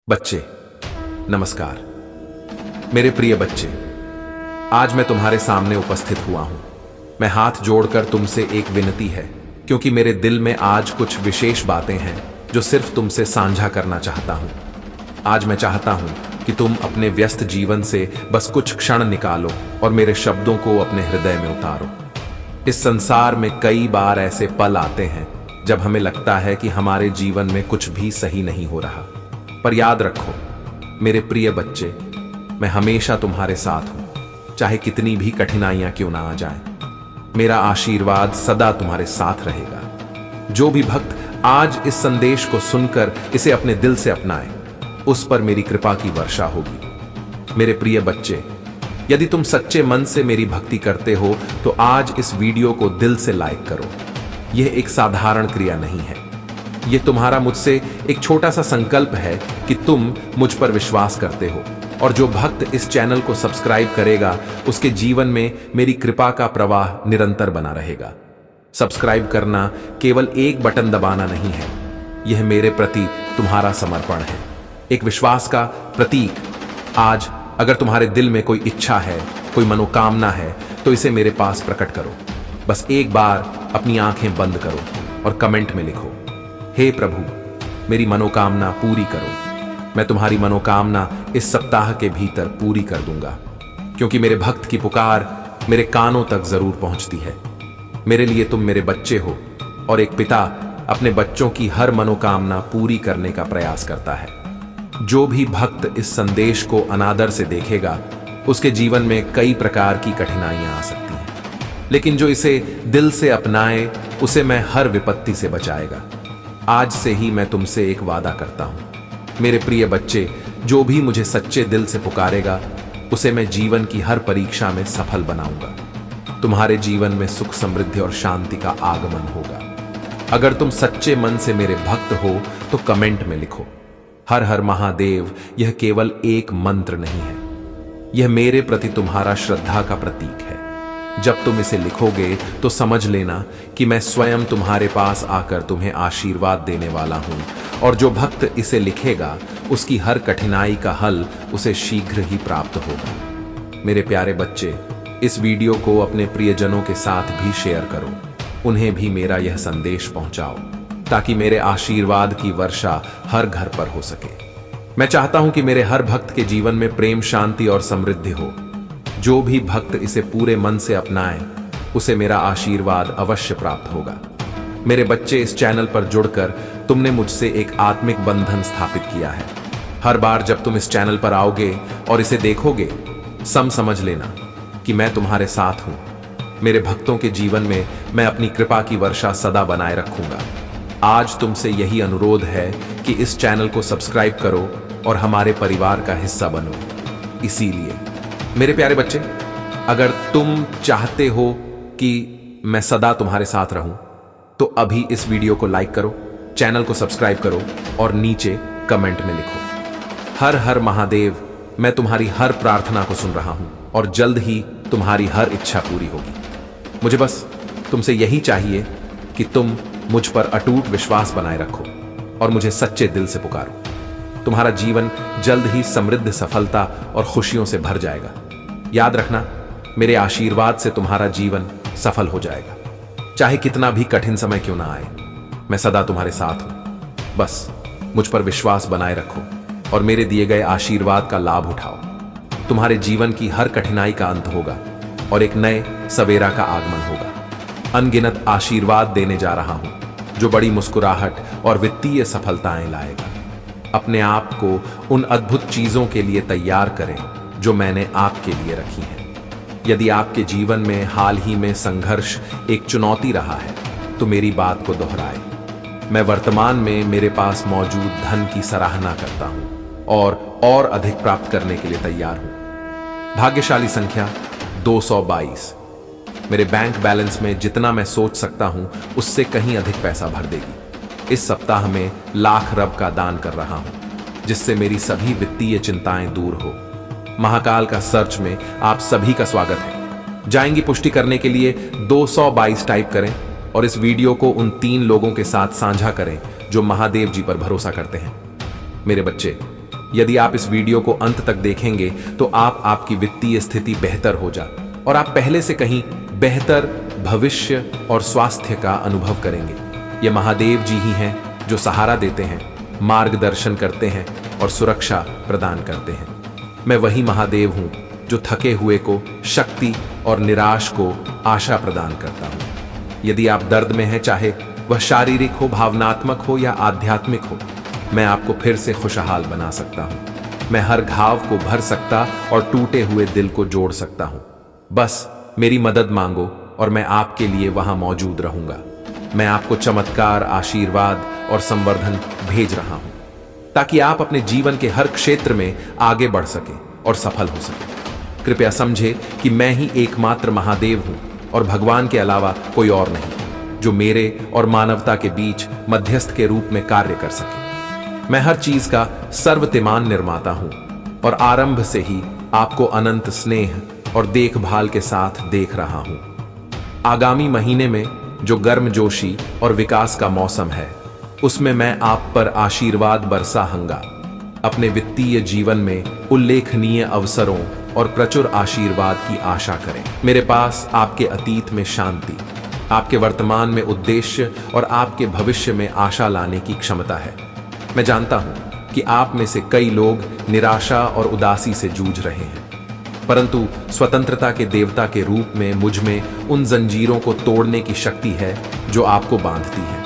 बच्चे, नमस्कार। मेरे प्रिय बच्चे, आज मैं तुम्हारे सामने उपस्थित हुआ हूं। मैं हाथ जोड़कर तुमसे एक विनती है, क्योंकि मेरे दिल में आज कुछ विशेष बातें हैं जो सिर्फ तुमसे साझा करना चाहता हूं। आज मैं चाहता हूं कि तुम अपने व्यस्त जीवन से बस कुछ क्षण निकालो और मेरे शब्दों को अपने हृदय में उतारो। इस संसार में कई बार ऐसे पल आते हैं जब हमें लगता है कि हमारे जीवन में कुछ भी सही नहीं हो रहा, पर याद रखो मेरे प्रिय बच्चे, मैं हमेशा तुम्हारे साथ हूं, चाहे कितनी भी कठिनाइयां क्यों ना आ जाएं। मेरा आशीर्वाद सदा तुम्हारे साथ रहेगा। जो भी भक्त आज इस संदेश को सुनकर इसे अपने दिल से अपनाए, उस पर मेरी कृपा की वर्षा होगी। मेरे प्रिय बच्चे, यदि तुम सच्चे मन से मेरी भक्ति करते हो तो आज इस वीडियो को दिल से लाइक करो। यह एक साधारण क्रिया नहीं है, यह तुम्हारा मुझसे एक छोटा सा संकल्प है कि तुम मुझ पर विश्वास करते हो, और जो भक्त इस चैनल को सब्सक्राइब करेगा उसके जीवन में मेरी कृपा का प्रवाह निरंतर बना रहेगा। सब्सक्राइब करना केवल एक बटन दबाना नहीं है, यह मेरे प्रति तुम्हारा समर्पण है, एक विश्वास का प्रतीक। आज अगर तुम्हारे दिल में कोई इच्छा है, कोई मनोकामना है, तो इसे मेरे पास प्रकट करो। बस एक बार अपनी आंखें बंद करो और कमेंट में लिखो, हे प्रभु, मेरी मनोकामना पूरी करो। मैं तुम्हारी मनोकामना इस सप्ताह के भीतर पूरी कर दूंगा, क्योंकि मेरे भक्त की पुकार मेरे कानों तक जरूर पहुंचती है। मेरे लिए तुम मेरे बच्चे हो, और एक पिता अपने बच्चों की हर मनोकामना पूरी करने का प्रयास करता है। जो भी भक्त इस संदेश को अनादर से देखेगा, उसके जीवन में कई प्रकार की कठिनाइयां आ सकती हैं, लेकिन जो इसे दिल से अपनाए, उसे मैं हर विपत्ति से बचाएगा। आज से ही मैं तुमसे एक वादा करता हूं, मेरे प्रिय बच्चे, जो भी मुझे सच्चे दिल से पुकारेगा, उसे मैं जीवन की हर परीक्षा में सफल बनाऊंगा। तुम्हारे जीवन में सुख, समृद्धि और शांति का आगमन होगा। अगर तुम सच्चे मन से मेरे भक्त हो तो कमेंट में लिखो, हर हर महादेव। यह केवल एक मंत्र नहीं है, यह मेरे प्रति तुम्हारा श्रद्धा का प्रतीक है। जब तुम इसे लिखोगे तो समझ लेना कि मैं स्वयं तुम्हारे पास आकर तुम्हें आशीर्वाद देने वाला हूं, और जो भक्त इसे लिखेगा उसकी हर कठिनाई का हल उसे शीघ्र ही प्राप्त होगा। मेरे प्यारे बच्चे, इस वीडियो को अपने प्रियजनों के साथ भी शेयर करो, उन्हें भी मेरा यह संदेश पहुंचाओ, ताकि मेरे आशीर्वाद की वर्षा हर घर पर हो सके। मैं चाहता हूं कि मेरे हर भक्त के जीवन में प्रेम, शांति और समृद्धि हो। जो भी भक्त इसे पूरे मन से अपनाए, उसे मेरा आशीर्वाद अवश्य प्राप्त होगा। मेरे बच्चे, इस चैनल पर जुड़कर तुमने मुझसे एक आत्मिक बंधन स्थापित किया है। हर बार जब तुम इस चैनल पर आओगे और इसे देखोगे, समझ लेना कि मैं तुम्हारे साथ हूं। मेरे भक्तों के जीवन में मैं अपनी कृपा की वर्षा सदा बनाए रखूंगा। आज तुमसे यही अनुरोध है कि इस चैनल को सब्सक्राइब करो और हमारे परिवार का हिस्सा बनो। इसीलिए मेरे प्यारे बच्चे, अगर तुम चाहते हो कि मैं सदा तुम्हारे साथ रहूं, तो अभी इस वीडियो को लाइक करो, चैनल को सब्सक्राइब करो और नीचे कमेंट में लिखो, हर हर महादेव। मैं तुम्हारी हर प्रार्थना को सुन रहा हूं और जल्द ही तुम्हारी हर इच्छा पूरी होगी। मुझे बस तुमसे यही चाहिए कि तुम मुझ पर अटूट विश्वास बनाए रखो और मुझे सच्चे दिल से पुकारो। तुम्हारा जीवन जल्द ही समृद्ध, सफलता और खुशियों से भर जाएगा। याद रखना, मेरे आशीर्वाद से तुम्हारा जीवन सफल हो जाएगा, चाहे कितना भी कठिन समय क्यों ना आए। मैं सदा तुम्हारे साथ हूं। बस मुझ पर विश्वास बनाए रखो और मेरे दिए गए आशीर्वाद का लाभ उठाओ। तुम्हारे जीवन की हर कठिनाई का अंत होगा और एक नए सवेरा का आगमन होगा। अनगिनत आशीर्वाद देने जा रहा हूं, जो बड़ी मुस्कुराहट और वित्तीय सफलताएं लाएगा। अपने आप को उन अद्भुत चीजों के लिए तैयार करें जो मैंने आपके लिए रखी हैं। यदि आपके जीवन में हाल ही में संघर्ष एक चुनौती रहा है, तो मेरी बात को दोहराएं। मैं वर्तमान में मेरे पास मौजूद धन की सराहना करता हूं और अधिक प्राप्त करने के लिए तैयार हूं। भाग्यशाली संख्या 222 मेरे बैंक बैलेंस में जितना मैं सोच सकता हूं, उससे कहीं अधिक पैसा भर देगी। इस सप्ताह में लाख रब का दान कर रहा हूं, जिससे मेरी सभी वित्तीय चिंताएं दूर हो। महाकाल का सर्च में आप सभी का स्वागत है। जाएंगी पुष्टि करने के लिए 222 टाइप करें और इस वीडियो को उन 3 लोगों के साथ साझा करें जो महादेव जी पर भरोसा करते हैं। मेरे बच्चे, यदि आप इस वीडियो को अंत तक देखेंगे तो आपकी वित्तीय स्थिति बेहतर हो जा और आप पहले से कहीं बेहतर भविष्य और स्वास्थ्य का अनुभव करेंगे। ये महादेव जी ही हैं जो सहारा देते हैं, मार्गदर्शन करते हैं और सुरक्षा प्रदान करते हैं। मैं वही महादेव हूं जो थके हुए को शक्ति और निराश को आशा प्रदान करता हूं। यदि आप दर्द में हैं, चाहे वह शारीरिक हो, भावनात्मक हो या आध्यात्मिक हो, मैं आपको फिर से खुशहाल बना सकता हूं। मैं हर घाव को भर सकता और टूटे हुए दिल को जोड़ सकता हूं। बस मेरी मदद मांगो और मैं आपके लिए वहां मौजूद रहूंगा। मैं आपको चमत्कार, आशीर्वाद और संवर्धन भेज रहा हूं ताकि आप अपने जीवन के हर क्षेत्र में आगे बढ़ सकें और सफल हो सकें। कृपया समझे कि मैं ही एकमात्र महादेव हूं और भगवान के अलावा कोई और नहीं जो मेरे और मानवता के बीच मध्यस्थ के रूप में कार्य कर सके। मैं हर चीज का सर्वतिमान निर्माता हूं और आरंभ से ही आपको अनंत स्नेह और देखभाल के साथ देख रहा हूं। आगामी महीने में जो गर्मजोशी और विकास का मौसम है, उसमें मैं आप पर आशीर्वाद बरसाऊंगा। अपने वित्तीय जीवन में उल्लेखनीय अवसरों और प्रचुर आशीर्वाद की आशा करें। मेरे पास आपके अतीत में शांति, आपके वर्तमान में उद्देश्य और आपके भविष्य में आशा लाने की क्षमता है। मैं जानता हूं कि आप में से कई लोग निराशा और उदासी से जूझ रहे हैं, परंतु स्वतंत्रता के देवता के रूप में मुझ में उन जंजीरों को तोड़ने की शक्ति है जो आपको बांधती है।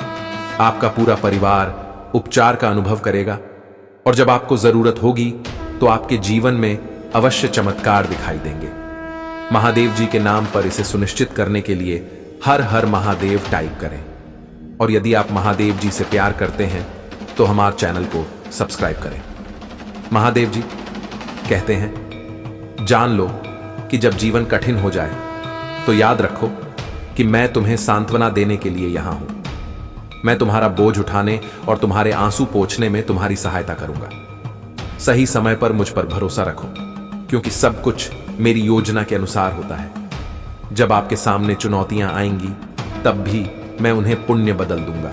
आपका पूरा परिवार उपचार का अनुभव करेगा और जब आपको जरूरत होगी तो आपके जीवन में अवश्य चमत्कार दिखाई देंगे। महादेव जी के नाम पर इसे सुनिश्चित करने के लिए हर हर महादेव टाइप करें और यदि आप महादेव जी से प्यार करते हैं तो हमारे चैनल को सब्सक्राइब करें। महादेव जी कहते हैं, जान लो कि जब जीवन कठिन हो जाए तो याद रखो कि मैं तुम्हें सांत्वना देने के लिए यहां हूं। मैं तुम्हारा बोझ उठाने और तुम्हारे आंसू पोंछने में तुम्हारी सहायता करूंगा। सही समय पर मुझ पर भरोसा रखो क्योंकि सब कुछ मेरी योजना के अनुसार होता है। जब आपके सामने चुनौतियां आएंगी तब भी मैं उन्हें पुण्य बदल दूंगा।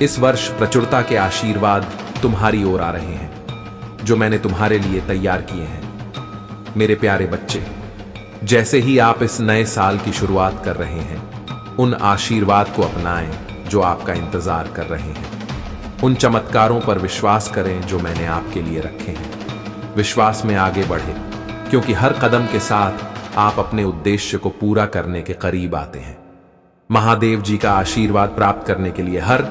इस वर्ष प्रचुरता के आशीर्वाद तुम्हारी ओर आ रहे हैं जो मैंने तुम्हारे लिए तैयार किए हैं। मेरे प्यारे बच्चे, जैसे ही आप इस नए साल की शुरुआत कर रहे हैं, उन आशीर्वाद को अपनाएं जो आपका इंतजार कर रहे हैं। उन चमत्कारों पर विश्वास करें जो मैंने आपके लिए रखे हैं। विश्वास में आगे बढ़ें क्योंकि हर कदम के साथ आप अपने उद्देश्य को पूरा करने के करीब आते हैं। महादेव जी का आशीर्वाद प्राप्त करने के लिए हर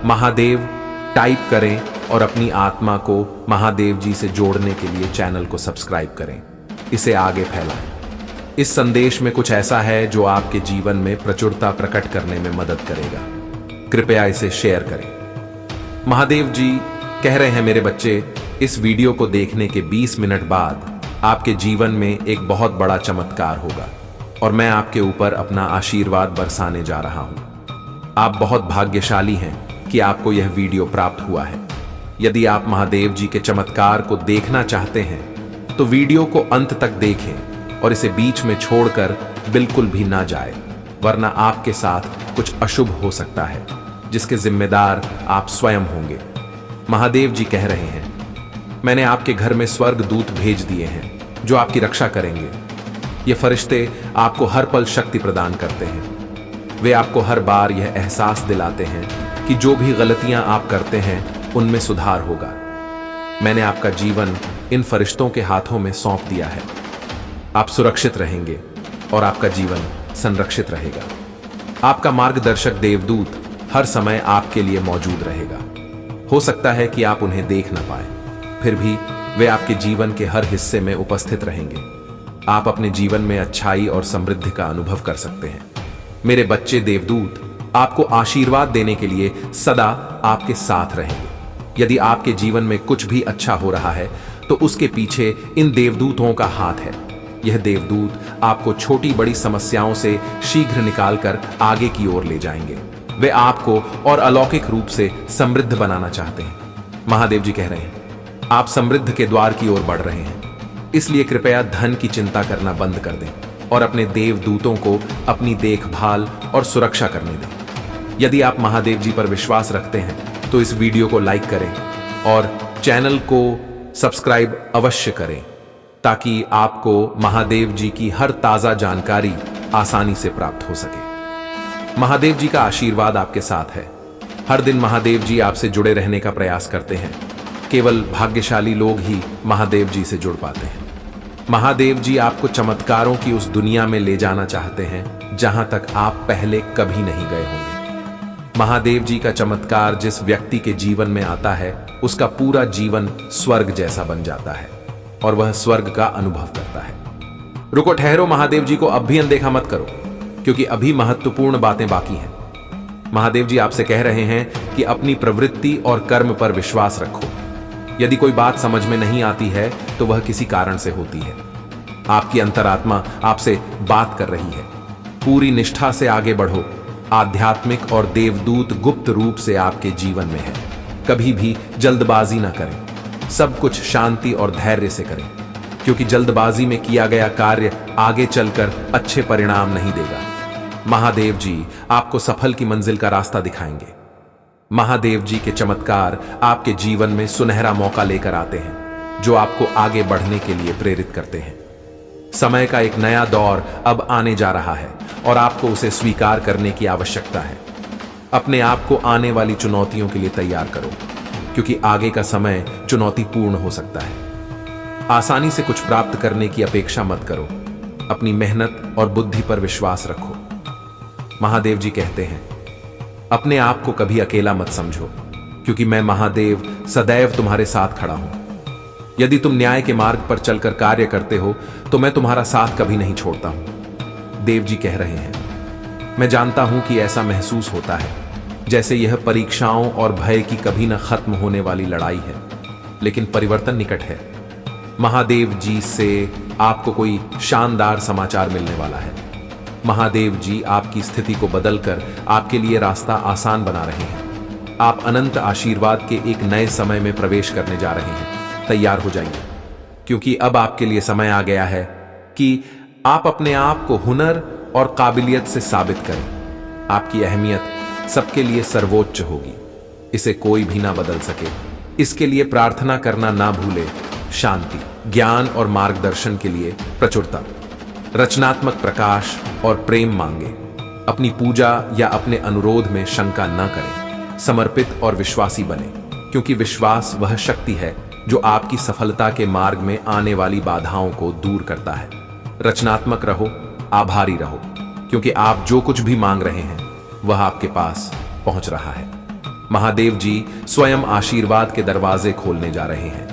महादेव टाइप करें और अपनी आत्मा को महादेव जी से जोड़ने के लिए चैनल को सब्सक्राइब करें। इसे आगे फैलाएं। इस संदेश में कुछ ऐसा है जो आपके जीवन में प्रचुरता प्रकट करने में मदद करेगा। कृपया इसे शेयर करें। महादेव जी कह रहे हैं, मेरे बच्चे, इस वीडियो को देखने के 20 मिनट बाद आपके जीवन में एक बहुत बड़ा चमत्कार होगा और मैं आपके ऊपर अपना आशीर्वाद बरसाने जा रहा हूं। आप बहुत भाग्यशाली हैं कि आपको यह वीडियो प्राप्त हुआ है। यदि आप महादेव जी के चमत्कार को देखना चाहते हैं तो वीडियो को अंत तक देखें और इसे बीच में छोड़कर बिल्कुल भी ना जाए, वरना आपके साथ कुछ अशुभ हो सकता है जिसके जिम्मेदार आप स्वयं होंगे। महादेव जी कह रहे हैं, मैंने आपके घर में स्वर्ग दूत भेज दिए हैं जो आपकी रक्षा करेंगे। ये फरिश्ते आपको हर पल शक्ति प्रदान करते हैं। वे आपको हर बार यह एहसास दिलाते हैं कि जो भी गलतियां आप करते हैं उनमें सुधार होगा। मैंने आपका जीवन इन फरिश्तों के हाथों में सौंप दिया है। आप सुरक्षित रहेंगे और आपका जीवन संरक्षित रहेगा। आपका मार्गदर्शक देवदूत हर समय आपके लिए मौजूद रहेगा। हो सकता है कि आप उन्हें देख न पाए, फिर भी वे आपके जीवन के हर हिस्से में उपस्थित रहेंगे। आप अपने जीवन में अच्छाई और समृद्धि का अनुभव कर सकते हैं। मेरे बच्चे, देवदूत आपको आशीर्वाद देने के लिए सदा आपके साथ रहेंगे। यदि आपके जीवन में कुछ भी अच्छा हो रहा है तो उसके पीछे इन देवदूतों का हाथ है। यह देवदूत आपको छोटी बड़ी समस्याओं से शीघ्र निकालकर आगे की ओर ले जाएंगे। वे आपको और अलौकिक रूप से समृद्ध बनाना चाहते हैं। महादेव जी कह रहे हैं, आप समृद्धि के द्वार की ओर बढ़ रहे हैं, इसलिए कृपया धन की चिंता करना बंद कर दें और अपने देवदूतों को अपनी देखभाल और सुरक्षा करने दें। यदि आप महादेव जी पर विश्वास रखते हैं तो इस वीडियो को लाइक करें और चैनल को सब्सक्राइब अवश्य करें ताकि आपको महादेव जी की हर ताजा जानकारी आसानी से प्राप्त हो सके। महादेव जी का आशीर्वाद आपके साथ है। हर दिन महादेव जी आपसे जुड़े रहने का प्रयास करते हैं। केवल भाग्यशाली लोग ही महादेव जी से जुड़ पाते हैं। महादेव जी आपको चमत्कारों की उस दुनिया में ले जाना चाहते हैं जहां तक आप पहले कभी नहीं गए होंगे। महादेव जी का चमत्कार जिस व्यक्ति के जीवन में आता है उसका पूरा जीवन स्वर्ग जैसा बन जाता है और वह स्वर्ग का अनुभव करता है। रुको, ठहरो, महादेव जी को अब भी अनदेखा मत करो क्योंकि अभी महत्वपूर्ण बातें बाकी हैं। महादेव जी आपसे कह रहे हैं कि अपनी प्रवृत्ति और कर्म पर विश्वास रखो। यदि कोई बात समझ में नहीं आती है तो वह किसी कारण से होती है। आपकी अंतरात्मा आपसे बात कर रही है। पूरी निष्ठा से आगे बढ़ो। आध्यात्मिक और देवदूत गुप्त रूप से आपके जीवन में है। कभी भी जल्दबाजी ना करें। सब कुछ शांति और धैर्य से करें क्योंकि जल्दबाजी में किया गया कार्य आगे चलकर अच्छे परिणाम नहीं देगा। महादेव जी आपको सफल की मंजिल का रास्ता दिखाएंगे। महादेव जी के चमत्कार आपके जीवन में सुनहरा मौका लेकर आते हैं जो आपको आगे बढ़ने के लिए प्रेरित करते हैं। समय का एक नया दौर अब आने जा रहा है और आपको उसे स्वीकार करने की आवश्यकता है। अपने आप को आने वाली चुनौतियों के लिए तैयार करो क्योंकि आगे का समय चुनौतीपूर्ण हो सकता है। आसानी से कुछ प्राप्त करने की अपेक्षा मत करो। अपनी मेहनत और बुद्धि पर विश्वास रखो। महादेव जी कहते हैं, अपने आप को कभी अकेला मत समझो क्योंकि मैं महादेव सदैव तुम्हारे साथ खड़ा हूं। यदि तुम न्याय के मार्ग पर चलकर कार्य करते हो तो मैं तुम्हारा साथ कभी नहीं छोड़ता हूं। देव जी कह रहे हैं, मैं जानता हूं कि ऐसा महसूस होता है जैसे यह परीक्षाओं और भय की कभी न खत्म होने वाली लड़ाई है, लेकिन परिवर्तन निकट है। महादेव जी से आपको कोई शानदार समाचार मिलने वाला है। महादेव जी आपकी स्थिति को बदलकर आपके लिए रास्ता आसान बना रहे हैं। आप अनंत आशीर्वाद के एक नए समय में प्रवेश करने जा रहे हैं। तैयार हो जाइए क्योंकि अब आपके लिए समय आ गया है कि आप अपने आप को हुनर और काबिलियत से साबित करें। आपकी अहमियत सबके लिए सर्वोच्च होगी। इसे कोई भी ना बदल सके। इसके लिए प्रार्थना करना ना भूले। शांति, ज्ञान और मार्गदर्शन के लिए प्रचुरता, रचनात्मक प्रकाश और प्रेम मांगे। अपनी पूजा या अपने अनुरोध में शंका न करें। समर्पित और विश्वासी बने क्योंकि विश्वास वह शक्ति है जो आपकी सफलता के मार्ग में आने वाली बाधाओं को दूर करता है। रचनात्मक रहो, आभारी रहो क्योंकि आप जो कुछ भी मांग रहे हैं वह आपके पास पहुंच रहा है। महादेव जी स्वयं आशीर्वाद के दरवाजे खोलने जा रहे हैं।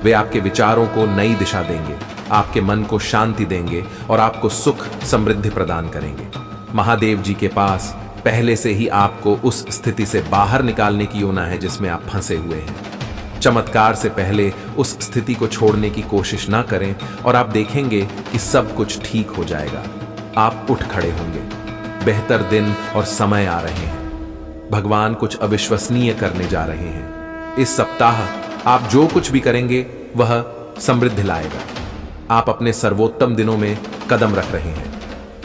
वे आपके विचारों को नई दिशा देंगे, आपके मन को शांति देंगे और आपको सुख समृद्धि प्रदान करेंगे। महादेव जी के पास पहले से ही आपको उस स्थिति से बाहर निकालने की योजना है जिसमें आप फंसे हुए हैं। चमत्कार से पहले उस स्थिति को छोड़ने की कोशिश ना करें और आप देखेंगे कि सब कुछ ठीक हो जाएगा। आप उठ खड़े होंगे। बेहतर दिन और समय आ रहे हैं। भगवान कुछ अविश्वसनीय करने जा रहे हैं। इस सप्ताह आप जो कुछ भी करेंगे वह समृद्धि लाएगा। आप अपने सर्वोत्तम दिनों में कदम रख रहे हैं।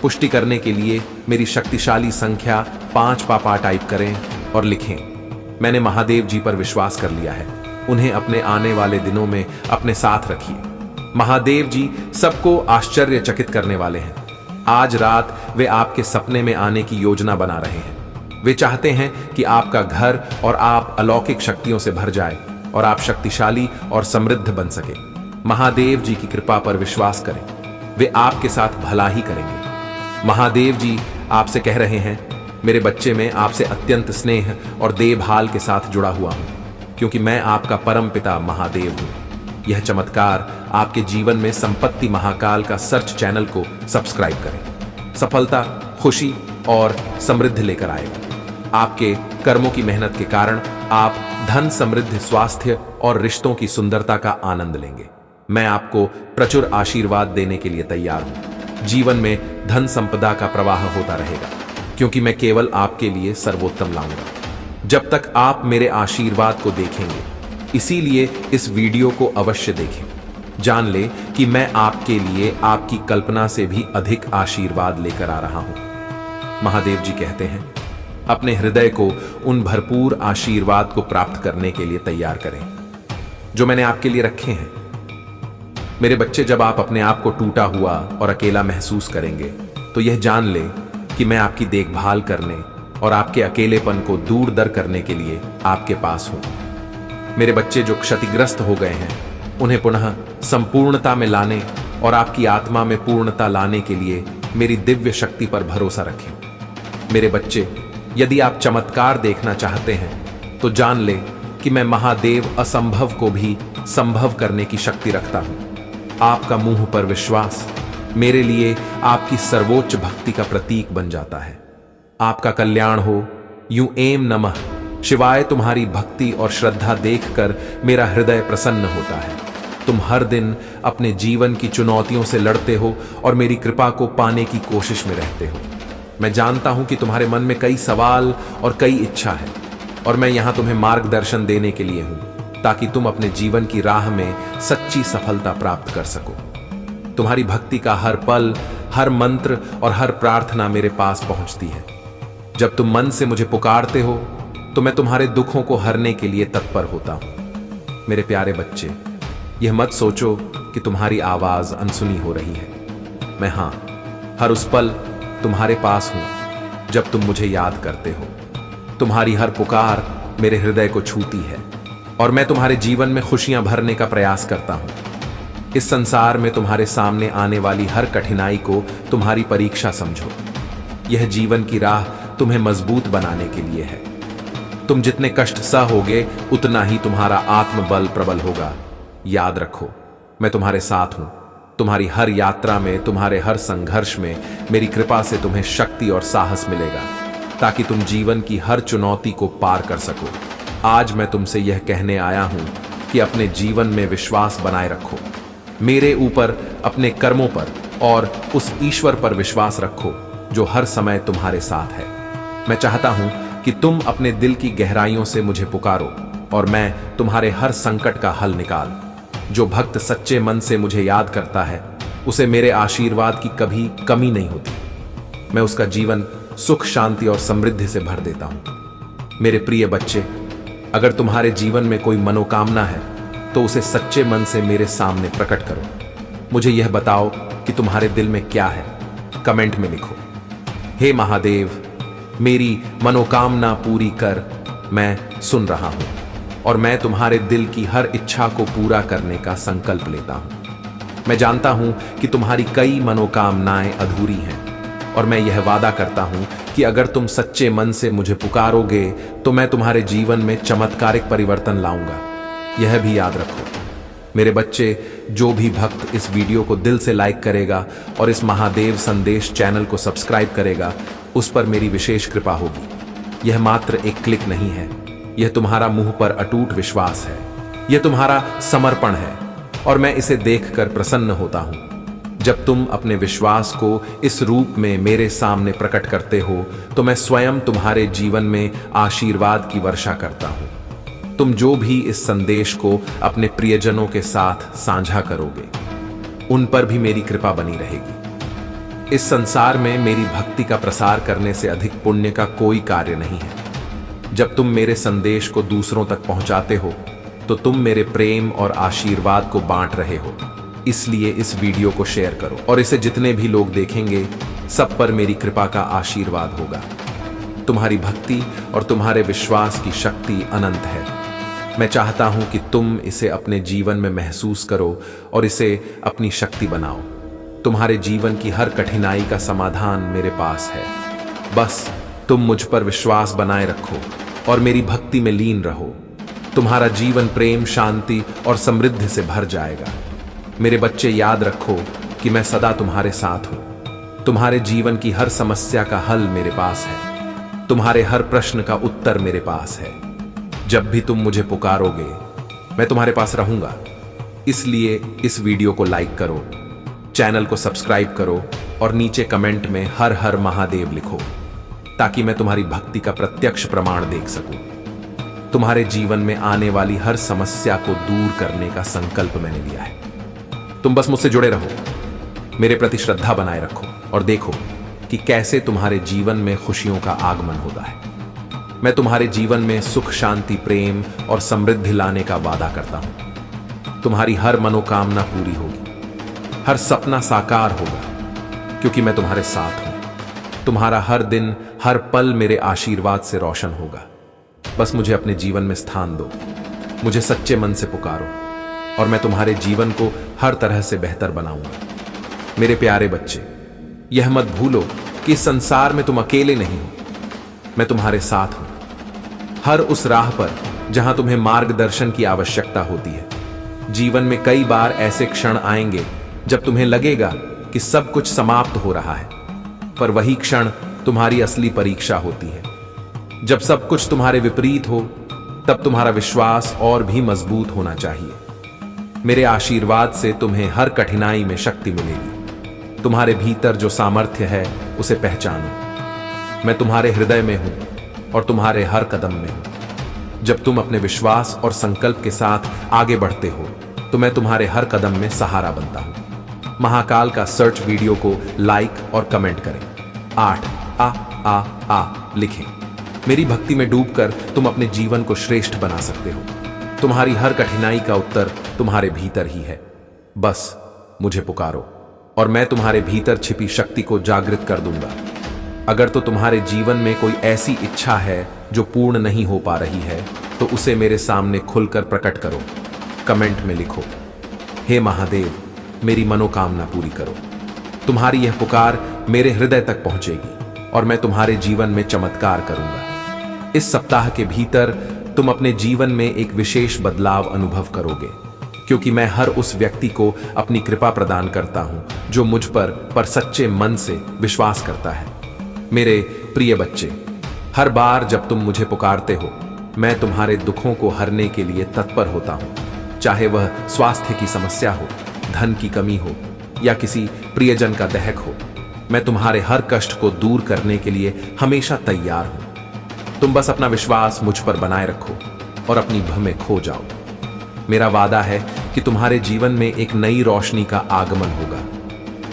पुष्टि करने के लिए मेरी शक्तिशाली संख्या 5 पापा टाइप करें और लिखें, मैंने महादेव जी पर विश्वास कर लिया है। उन्हें अपने आने वाले दिनों में अपने साथ रखिए। महादेव जी सबको आश्चर्यचकित करने वाले हैं। आज रात वे आपके सपने में आने की योजना बना रहे हैं। वे चाहते हैं कि आपका घर और आप अलौकिक शक्तियों से भर जाए और आप शक्तिशाली और समृद्ध बन सके। महादेव जी की कृपा पर विश्वास करें। वे आपके साथ भला ही करेंगे। महादेव जी आपसे कह रहे हैं, मेरे बच्चे, मैं आपसे अत्यंत स्नेह और देखभाल के साथ जुड़ा हुआ हूं क्योंकि मैं आपका परम पिता महादेव हूं। यह चमत्कार आपके जीवन में संपत्ति महाकाल का सर्च चैनल को सब्सक्राइब करें। सफलता, खुशी और समृद्धि लेकर आएगा। आपके कर्मों की मेहनत के कारण आप धन, समृद्धि, स्वास्थ्य और रिश्तों की सुंदरता का आनंद लेंगे। मैं आपको प्रचुर आशीर्वाद देने के लिए तैयार हूं। जीवन में धन संपदा का प्रवाह होता रहेगा क्योंकि मैं केवल आपके लिए सर्वोत्तम लाऊंगा जब तक आप मेरे आशीर्वाद को देखेंगे। इसीलिए इस वीडियो को अवश्य देखें। जान ले कि मैं आपके लिए आपकी कल्पना से भी अधिक आशीर्वाद लेकर आ रहा हूं। महादेव जी कहते हैं, अपने हृदय को उन भरपूर आशीर्वाद को प्राप्त करने के लिए तैयार करें। जो मैंने आपके लिए रखे हैं। मेरे बच्चे, जब आप अपने आप को टूटा हुआ और अकेला महसूस करेंगे तो यह जान ले कि मैं आपकी देखभाल करने और आपके अकेलेपन को दूर दर करने के लिए आपके पास हूं। मेरे बच्चे जो क्षतिग्रस्त हो गए हैं, उन्हें पुनः संपूर्णता में लाने और आपकी आत्मा में पूर्णता लाने के लिए मेरी दिव्य शक्ति पर भरोसा रखें। मेरे बच्चे, यदि आप चमत्कार देखना चाहते हैं तो जान ले कि मैं महादेव असंभव को भी संभव करने की शक्ति रखता हूं। आपका मुंह पर विश्वास मेरे लिए आपकी सर्वोच्च भक्ति का प्रतीक बन जाता है। आपका कल्याण हो, यूं एम नमः शिवाय तुम्हारी भक्ति और श्रद्धा देखकर मेरा हृदय प्रसन्न होता है। तुम हर दिन अपने जीवन की चुनौतियों से लड़ते हो और मेरी कृपा को पाने की कोशिश में रहते हो। मैं जानता हूं कि तुम्हारे मन में कई सवाल और कई इच्छा है, और मैं यहां तुम्हें मार्गदर्शन देने के लिए हूं ताकि तुम अपने जीवन की राह में सच्ची सफलता प्राप्त कर सको। तुम्हारी भक्ति का हर पल, हर मंत्र और हर प्रार्थना मेरे पास पहुंचती है। जब तुम मन से मुझे पुकारते हो तो मैं तुम्हारे दुखों को हरने के लिए तत्पर होता हूं। मेरे प्यारे बच्चे, यह मत सोचो कि तुम्हारी आवाज अनसुनी हो रही है। मैं हर उस पल तुम्हारे पास हूं जब तुम मुझे याद करते हो। तुम्हारी हर पुकार मेरे हृदय को छूती है और मैं तुम्हारे जीवन में खुशियां भरने का प्रयास करता हूं। इस संसार में तुम्हारे सामने आने वाली हर कठिनाई को तुम्हारी परीक्षा समझो। यह जीवन की राह तुम्हें मजबूत बनाने के लिए है। तुम जितने कष्ट सहोगे उतना ही तुम्हारा आत्मबल प्रबल होगा। याद रखो, मैं तुम्हारे साथ हूं। तुम्हारी हर यात्रा में, तुम्हारे हर संघर्ष में मेरी कृपा से तुम्हें शक्ति और साहस मिलेगा ताकि तुम जीवन की हर चुनौती को पार कर सको। आज मैं तुमसे यह कहने आया हूं कि अपने जीवन में विश्वास बनाए रखो, मेरे ऊपर, अपने कर्मों पर और उस ईश्वर पर विश्वास रखो जो हर समय तुम्हारे साथ है। मैं चाहता हूं कि तुम अपने दिल की गहराइयों से मुझे पुकारो और मैं तुम्हारे हर संकट का हल निकाल। जो भक्त सच्चे मन से मुझे याद करता है, उसे मेरे आशीर्वाद की कभी कमी नहीं होती। मैं उसका जीवन सुख, शांति और समृद्धि से भर देता हूं। मेरे प्रिय बच्चे, अगर तुम्हारे जीवन में कोई मनोकामना है तो उसे सच्चे मन से मेरे सामने प्रकट करो। मुझे यह बताओ कि तुम्हारे दिल में क्या है। कमेंट में लिखो, हे महादेव, मेरी मनोकामना पूरी कर। मैं सुन रहा हूं और मैं तुम्हारे दिल की हर इच्छा को पूरा करने का संकल्प लेता हूं। मैं जानता हूं कि तुम्हारी कई मनोकामनाएं अधूरी हैं और मैं यह वादा करता हूं कि अगर तुम सच्चे मन से मुझे पुकारोगे तो मैं तुम्हारे जीवन में चमत्कारिक परिवर्तन लाऊंगा। यह भी याद रखो मेरे बच्चे, जो भी भक्त इस वीडियो को दिल से लाइक करेगा और इस महादेव संदेश चैनल को सब्सक्राइब करेगा, उस पर मेरी विशेष कृपा होगी। यह मात्र एक क्लिक नहीं है, यह तुम्हारा मुंह पर अटूट विश्वास है, यह तुम्हारा समर्पण है और मैं इसे देखकर प्रसन्न होता हूं। जब तुम अपने विश्वास को इस रूप में मेरे सामने प्रकट करते हो तो मैं स्वयं तुम्हारे जीवन में आशीर्वाद की वर्षा करता हूं। तुम जो भी इस संदेश को अपने प्रियजनों के साथ साझा करोगे, उन पर भी मेरी कृपा बनी रहेगी। इस संसार में मेरी भक्ति का प्रसार करने से अधिक पुण्य का कोई कार्य नहीं है। जब तुम मेरे संदेश को दूसरों तक पहुंचाते हो तो तुम मेरे प्रेम और आशीर्वाद को बांट रहे हो। इसलिए इस वीडियो को शेयर करो और इसे जितने भी लोग देखेंगे, सब पर मेरी कृपा का आशीर्वाद होगा। तुम्हारी भक्ति और तुम्हारे विश्वास की शक्ति अनंत है। मैं चाहता हूं कि तुम इसे अपने जीवन में महसूस करो और इसे अपनी शक्ति बनाओ। तुम्हारे जीवन की हर कठिनाई का समाधान मेरे पास है। बस तुम मुझ पर विश्वास बनाए रखो और मेरी भक्ति में लीन रहो। तुम्हारा जीवन प्रेम, शांति और समृद्धि से भर जाएगा। मेरे बच्चे, याद रखो कि मैं सदा तुम्हारे साथ हूं। तुम्हारे जीवन की हर समस्या का हल मेरे पास है। तुम्हारे हर प्रश्न का उत्तर मेरे पास है। जब भी तुम मुझे पुकारोगे, मैं तुम्हारे पास रहूंगा। इसलिए इस वीडियो को लाइक करो, चैनल को सब्सक्राइब करो और नीचे कमेंट में हर हर महादेव लिखो ताकि मैं तुम्हारी भक्ति का प्रत्यक्ष प्रमाण देख सकूं। तुम्हारे जीवन में आने वाली हर समस्या को दूर करने का संकल्प मैंने लिया है। तुम बस मुझसे जुड़े रहो, मेरे प्रति श्रद्धा बनाए रखो और देखो कि कैसे तुम्हारे जीवन में खुशियों का आगमन होता है। मैं तुम्हारे जीवन में सुख, शांति, प्रेम और समृद्धि लाने का वादा करता हूं। तुम्हारी हर मनोकामना पूरी होगी, हर सपना साकार होगा, क्योंकि मैं तुम्हारे साथ हूं। तुम्हारा हर दिन, हर पल मेरे आशीर्वाद से रोशन होगा। बस मुझे अपने जीवन में स्थान दो, मुझे सच्चे मन से पुकारो और मैं तुम्हारे जीवन को हर तरह से बेहतर बनाऊंगा। मेरे प्यारे बच्चे, यह मत भूलो कि इस संसार में तुम अकेले नहीं हो, मैं तुम्हारे साथ हूं। हर उस राह पर जहां तुम्हें मार्गदर्शन की आवश्यकता होती है। जीवन में कई बार ऐसे क्षण आएंगे जब तुम्हें लगेगा कि सब कुछ समाप्त हो रहा है, पर वही क्षण तुम्हारी असली परीक्षा होती है। जब सब कुछ तुम्हारे विपरीत हो, तब तुम्हारा विश्वास और भी मजबूत होना चाहिए। मेरे आशीर्वाद से तुम्हें हर कठिनाई में शक्ति मिलेगी। तुम्हारे भीतर जो सामर्थ्य है उसे पहचानो। मैं तुम्हारे हृदय में हूं और तुम्हारे हर कदम में हूं। जब तुम अपने विश्वास और संकल्प के साथ आगे बढ़ते हो तो मैं तुम्हारे हर कदम में सहारा बनता हूं। महाकाल का सर्च वीडियो को लाइक और कमेंट करें। 8 आ लिखें। मेरी भक्ति में डूबकर तुम अपने जीवन को श्रेष्ठ बना सकते हो। तुम्हारी हर कठिनाई का उत्तर तुम्हारे भीतर ही है। बस मुझे पुकारो और मैं तुम्हारे भीतर छिपी शक्ति को जागृत कर दूंगा। अगर तो तुम्हारे जीवन में कोई ऐसी इच्छा है जो पूर्ण नहीं हो पा रही है, तो उसे मेरे सामने खुलकर प्रकट करो। कमेंट में लिखो, हे महादेव, मेरी मनोकामना पूरी करो। तुम्हारी यह पुकार मेरे हृदय तक पहुंचेगी और मैं तुम्हारे जीवन में चमत्कार करूंगा। इस सप्ताह के भीतर तुम अपने जीवन में एक विशेष बदलाव अनुभव करोगे, क्योंकि मैं हर उस व्यक्ति को अपनी कृपा प्रदान करता हूं जो मुझ पर सच्चे मन से विश्वास करता है। मेरे प्रिय बच्चे, हर बार जब तुम मुझे पुकारते हो, मैं तुम्हारे दुखों को हरने के लिए तत्पर होता हूं। चाहे वह स्वास्थ्य की समस्या हो, धन की कमी हो या किसी प्रियजन का दहक हो, मैं तुम्हारे हर कष्ट को दूर करने के लिए हमेशा तैयार हूं। तुम बस अपना विश्वास मुझ पर बनाए रखो और अपनी भ्रम में खो जाओ। मेरा वादा है कि तुम्हारे जीवन में एक नई रोशनी का आगमन होगा।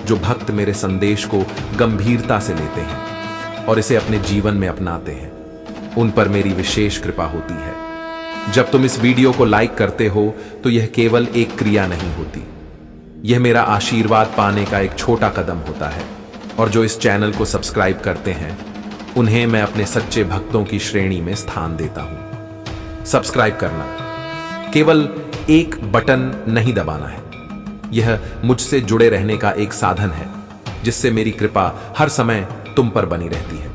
जो भक्त मेरे संदेश को गंभीरता से लेते हैं और इसे अपने जीवन में अपनाते हैं, उन पर मेरी विशेष कृपा होती है। जब तुम इस वीडियो को लाइक करते हो तो यह केवल एक क्रिया नहीं होती, यह मेरा आशीर्वाद पाने का एक छोटा कदम होता है। और जो इस चैनल को सब्सक्राइब करते हैं, उन्हें मैं अपने सच्चे भक्तों की श्रेणी में स्थान देता हूं। सब्सक्राइब करना केवल एक बटन नहीं दबाना है, यह मुझसे जुड़े रहने का एक साधन है जिससे मेरी कृपा हर समय तुम पर बनी रहती है।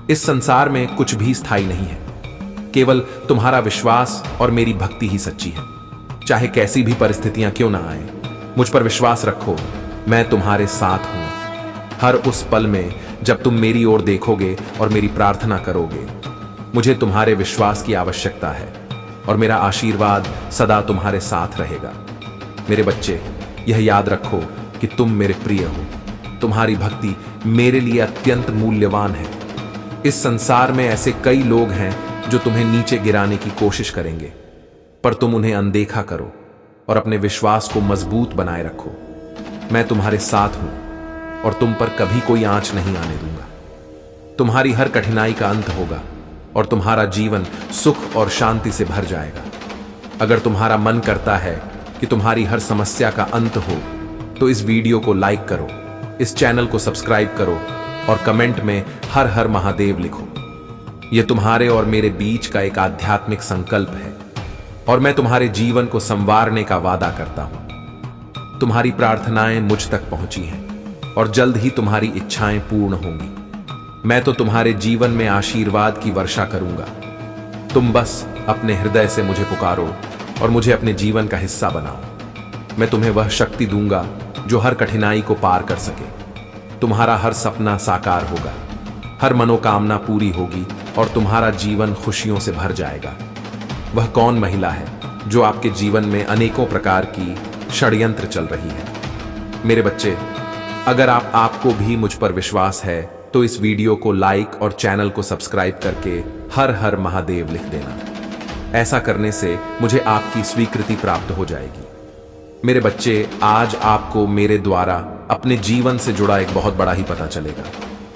इस संसार में कुछ भी स्थायी नहीं है, केवल तुम्हारा विश्वास और मेरी भक्ति ही सच्ची है। चाहे कैसी भी परिस्थितियां क्यों ना आए, मुझ पर विश्वास रखो, मैं तुम्हारे साथ हूं। हर उस पल में जब तुम मेरी ओर देखोगे और मेरी प्रार्थना करोगे, मुझे तुम्हारे विश्वास की आवश्यकता है और मेरा आशीर्वाद सदा तुम्हारे साथ रहेगा। मेरे बच्चे, यह याद रखो कि तुम मेरे प्रिय हो। तुम्हारी भक्ति मेरे लिए अत्यंत मूल्यवान है। इस संसार में ऐसे कई लोग हैं जो तुम्हें नीचे गिराने की कोशिश करेंगे, पर तुम उन्हें अनदेखा करो और अपने विश्वास को मजबूत बनाए रखो। मैं तुम्हारे साथ हूं और तुम पर कभी कोई आंच नहीं आने दूंगा। तुम्हारी हर कठिनाई का अंत होगा और तुम्हारा जीवन सुख और शांति से भर जाएगा। अगर तुम्हारा मन करता है कि तुम्हारी हर समस्या का अंत हो, तो इस वीडियो को लाइक करो, इस चैनल को सब्सक्राइब करो और कमेंट में हर हर महादेव लिखो। यह तुम्हारे और मेरे बीच का एक आध्यात्मिक संकल्प है और मैं तुम्हारे जीवन को संवारने का वादा करता हूं। तुम्हारी प्रार्थनाएं मुझ तक पहुंची हैं और जल्द ही तुम्हारी इच्छाएं पूर्ण होंगी। मैं तो तुम्हारे जीवन में आशीर्वाद की वर्षा करूंगा। तुम बस अपने हृदय से मुझे पुकारो और मुझे अपने जीवन का हिस्सा बनाओ। मैं तुम्हें वह शक्ति दूंगा जो हर कठिनाई को पार कर सके। तुम्हारा हर सपना साकार होगा, हर मनोकामना पूरी होगी और तुम्हारा जीवन खुशियों से भर जाएगा। वह कौन महिला है जो आपके जीवन में अनेकों प्रकार की षड्यंत्र चल रही है? मेरे बच्चे, अगर आपको भी मुझ पर विश्वास है तो इस वीडियो को लाइक और चैनल को सब्सक्राइब करके हर हर महादेव लिख देना। ऐसा करने से मुझे आपकी स्वीकृति प्राप्त हो जाएगी। मेरे बच्चे, आज आपको मेरे द्वारा अपने जीवन से जुड़ा एक बहुत बड़ा ही पता चलेगा।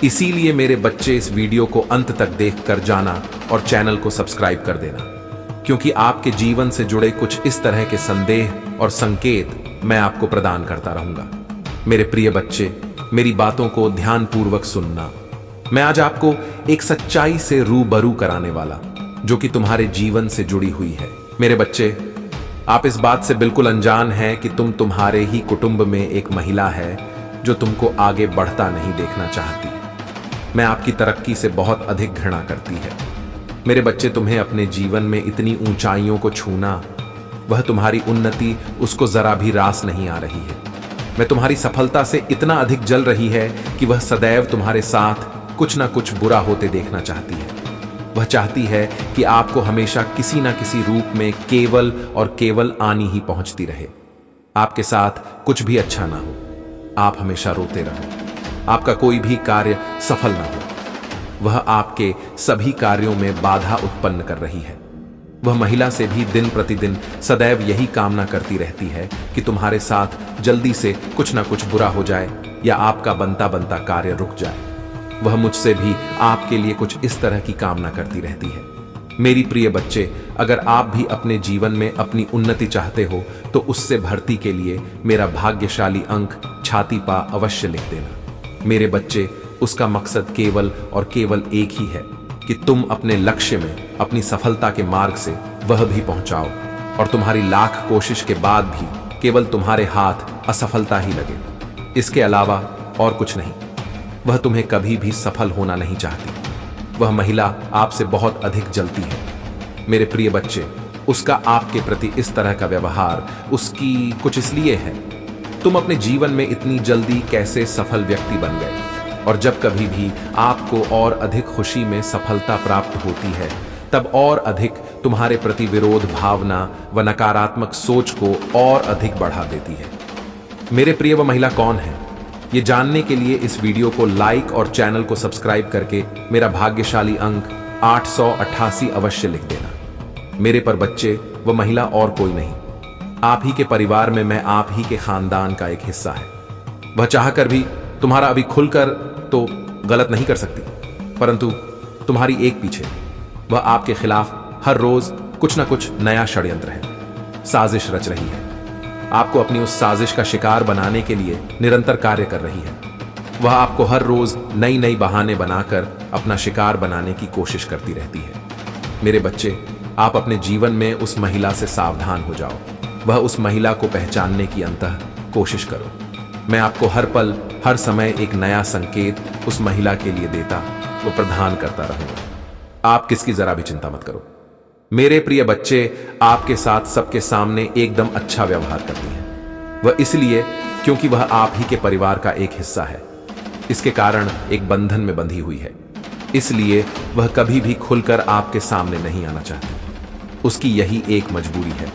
इसीलिए मेरे बच्चे, इस वीडियो को अंत तक देखकर जाना और चैनल को सब्सक्राइब कर देना। क्योंकि आपके जीवन से जुड़े कुछ इस तरह के संदेह और संकेत मैं आपको प्रदान करता रहूंगा। मेरे प्रिय बच्चे, मेरी बातों को ध्यानपूर्वक सुनना। मैं आज आपको एक सच्चाई से रूबरू कराने वाला, जो कि तुम्हारे जीवन से जुड़ी हुई है। मेरे बच्चे, आप इस बात से बिल्कुल अनजान हैं कि तुम्हारे ही कुटुंब में एक महिला है जो तुमको आगे बढ़ता नहीं देखना चाहती। मैं आपकी तरक्की से बहुत अधिक घृणा करती है। मेरे बच्चे, तुम्हें अपने जीवन में इतनी ऊंचाइयों को छूना, वह तुम्हारी उन्नति, उसको जरा भी रास नहीं आ रही है। मैं तुम्हारी सफलता से इतना अधिक जल रही है कि वह सदैव तुम्हारे साथ कुछ ना कुछ बुरा होते देखना चाहती है। वह चाहती है कि आपको हमेशा किसी ना किसी रूप में केवल और केवल आनी ही पहुंचती रहे। आपके साथ कुछ भी अच्छा ना हो, आप हमेशा रोते रहो, आपका कोई भी कार्य सफल ना हो। वह आपके सभी कार्यों में बाधा उत्पन्न कर रही है। वह महिला से भी दिन प्रतिदिन सदैव यही कामना करती रहती है कि तुम्हारे साथ जल्दी से कुछ ना कुछ बुरा हो जाए या आपका बनता बनता कार्य रुक जाए। वह मुझसे भी आपके लिए कुछ इस तरह की कामना करती रहती है। मेरी प्रिय बच्चे, अगर आप भी अपने जीवन में अपनी उन्नति चाहते हो तो उससे भर्ती के लिए मेरा भाग्यशाली अंक छाती पा अवश्य लिख देना। मेरे बच्चे, उसका मकसद केवल और केवल एक ही है कि तुम अपने लक्ष्य में अपनी सफलता के मार्ग से वह भी पहुंचाओ और तुम्हारी लाख कोशिश के बाद भी केवल तुम्हारे हाथ असफलता ही लगे। इसके अलावा और कुछ नहीं। वह तुम्हें कभी भी सफल होना नहीं चाहती। वह महिला आपसे बहुत अधिक जलती है। मेरे प्रिय बच्चे, उसका आपके प्रति इस तरह का व्यवहार उसकी कुछ इसलिए है। तुम अपने जीवन में इतनी जल्दी कैसे सफल व्यक्ति बन गए, और जब कभी भी आपको और अधिक खुशी में सफलता प्राप्त होती है तब और अधिक तुम्हारे प्रति विरोध भावना व नकारात्मक सोच को और अधिक बढ़ा देती है। मेरे प्रिय, वह महिला कौन है? ये जानने के लिए इस वीडियो को लाइक और चैनल को सब्सक्राइब करके मेरा भाग्यशाली अंक 888 अवश्य लिख देना। मेरे पर बच्चे, वह महिला और कोई नहीं, आप ही के परिवार में मैं आप ही के खानदान का एक हिस्सा है। वह चाहकर भी तुम्हारा अभी खुलकर तो गलत नहीं कर सकती, परंतु तुम्हारी एक पीछे वह आपके खिलाफ हर रोज कुछ ना कुछ नया षड्यंत्र है, साजिश रच रही है। आपको अपनी उस साजिश का शिकार बनाने के लिए निरंतर कार्य कर रही है। वह आपको हर रोज नई नई बहाने बनाकर अपना शिकार बनाने की कोशिश करती रहती है। मेरे बच्चे, आप अपने जीवन में उस महिला से सावधान हो जाओ। वह उस महिला को पहचानने की अंततः कोशिश करो। मैं आपको हर पल हर समय एक नया संकेत उस महिला के लिए देता व प्रदान करता रहूंगा। आप किसकी जरा भी चिंता मत करो। मेरे प्रिय बच्चे, आपके साथ सबके सामने एकदम अच्छा व्यवहार करती है। वह इसलिए क्योंकि वह आप ही के परिवार का एक हिस्सा है। इसके कारण एक बंधन में बंधी हुई है, इसलिए वह कभी भी खुलकर आपके सामने नहीं आना चाहती। उसकी यही एक मजबूरी है,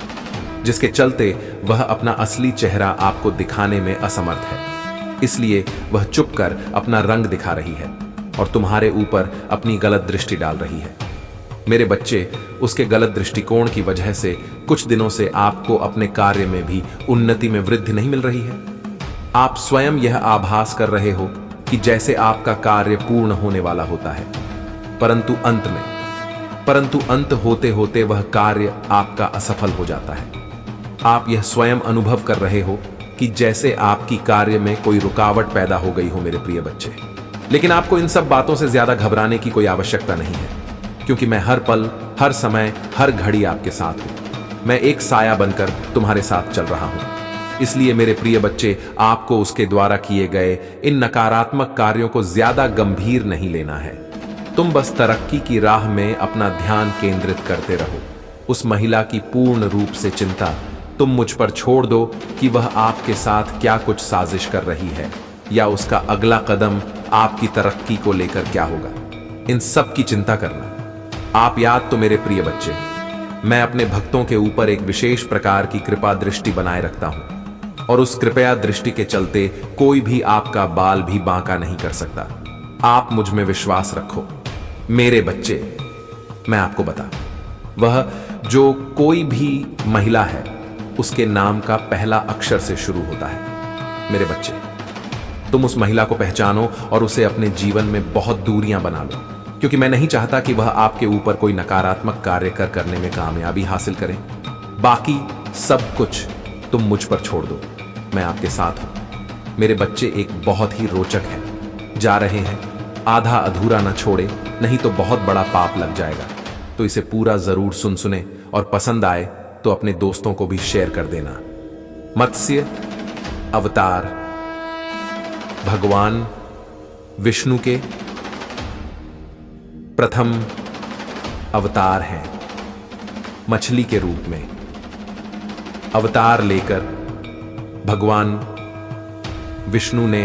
जिसके चलते वह अपना असली चेहरा आपको दिखाने में असमर्थ है। इसलिए वह चुप कर अपना रंग दिखा रही है और तुम्हारे ऊपर अपनी गलत दृष्टि डाल रही है। मेरे बच्चे, उसके गलत दृष्टिकोण की वजह से कुछ दिनों से आपको अपने कार्य में भी उन्नति में वृद्धि नहीं मिल रही है। आप स्वयं यह आभास कर रहे हो कि जैसे आपका कार्य पूर्ण होने वाला होता है, परंतु अंत होते होते वह कार्य आपका असफल हो जाता है। आप यह स्वयं अनुभव कर रहे हो कि जैसे आपकी कार्य में कोई रुकावट पैदा हो गई हो। मेरे प्रिय बच्चे, लेकिन आपको इन सब बातों से ज्यादा घबराने की कोई आवश्यकता नहीं है, क्योंकि मैं हर पल हर समय हर घड़ी आपके साथ हूं। मैं एक साया बनकर तुम्हारे साथ चल रहा हूं। इसलिए मेरे प्रिय बच्चे, आपको उसके द्वारा किए गए इन नकारात्मक कार्यों को ज्यादा गंभीर नहीं लेना है। तुम बस तरक्की की राह में अपना ध्यान केंद्रित करते रहो। उस महिला की पूर्ण रूप से चिंता तुम मुझ पर छोड़ दो कि वह आपके साथ क्या कुछ साजिश कर रही है या उसका अगला कदम आपकी तरक्की को लेकर क्या होगा। इन सब की चिंता करना आप याद तो मेरे प्रिय बच्चे, मैं अपने भक्तों के ऊपर एक विशेष प्रकार की कृपा दृष्टि बनाए रखता हूं और उस कृपया दृष्टि के चलते कोई भी आपका बाल भी बांका नहीं कर सकता। आप मुझ में विश्वास रखो मेरे बच्चे। मैं आपको बता, वह जो कोई भी महिला है उसके नाम का पहला अक्षर से शुरू होता है। मेरे बच्चे, तुम उस महिला को पहचानो और उसे अपने जीवन में बहुत दूरियां बना लो। क्योंकि मैं नहीं चाहता कि वह आपके ऊपर कोई नकारात्मक कार्य करने में कामयाबी हासिल करें। बाकी सब कुछ तुम मुझ पर छोड़ दो, मैं आपके साथ हूं। मेरे बच्चे एक बहुत ही रोचक है, जा रहे हैं, आधा अधूरा ना छोड़े, नहीं तो बहुत बड़ा पाप लग जाएगा। तो इसे पूरा जरूर सुने और पसंद आए तो अपने दोस्तों को भी शेयर कर देना। मत्स्य अवतार भगवान विष्णु के प्रथम अवतार हैं। मछली के रूप में अवतार लेकर भगवान विष्णु ने